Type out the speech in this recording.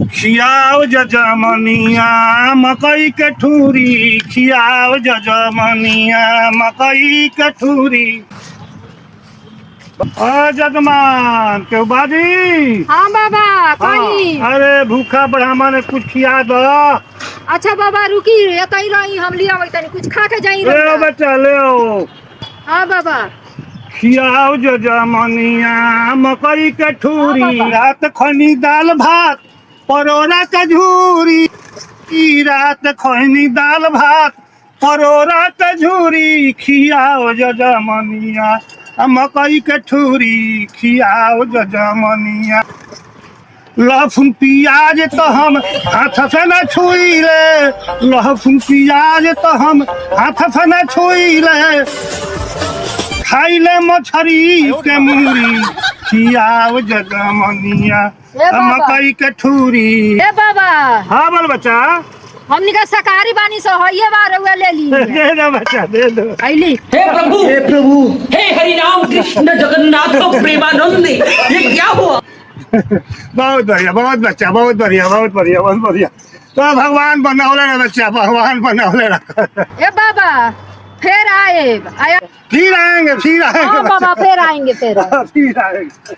खियाओ जजमनिया मकई के ठूरी, खियाओ जजमनिया मकई के ठूरी। जजमान क्यों बाजी? हाँ बाबा कहीं। अरे भूखा ब्राह्मण कुछ खिया दो। अच्छा बाबा रुकी एतई रही हम लिया तनी कुछ खा के जाई। ले आओ बच्चा ले आओ। हाँ बाबा खियाओ जजमनिया मकई के ठूरी, रात खनी दाल भात परोरा के झूरी। रात खनी दाल भात परोरा के झूरी, खियाओ जजमनिया मकई के ठूरी, खियाओ जजमनिया। लहसुन प्याज तो हम हाथ से न छुईले, लहसुन प्याज तो हम हाथ से न छुईले। खाइले मछरी के मूरी, खियाओ जजमनिया मकई के ठूरी। ए बाबा। हाँ बोल बच्चा। हमनी का शाकाहारी बानी सो हइये बार हुए ले ली। दे दो बच्चा दे दो। आइली। हे प्रभु, हे प्रभु, हे हरि राम कृष्ण जगन्नाथ प्रेमानंद, ये क्या हुआ? बहुत बढ़िया, बहुत बच्चा, बहुत बढ़िया, बहुत बढ़िया, बहुत बढ़िया। तो भगवान बनौले ना बच्चा, भगवान बनौले रखा। ए बाबा फिर आए आया। फिर आएंगे, फिर आएंगे हाँ बाबा फिर आएंगे फिर। फिर आएंगे।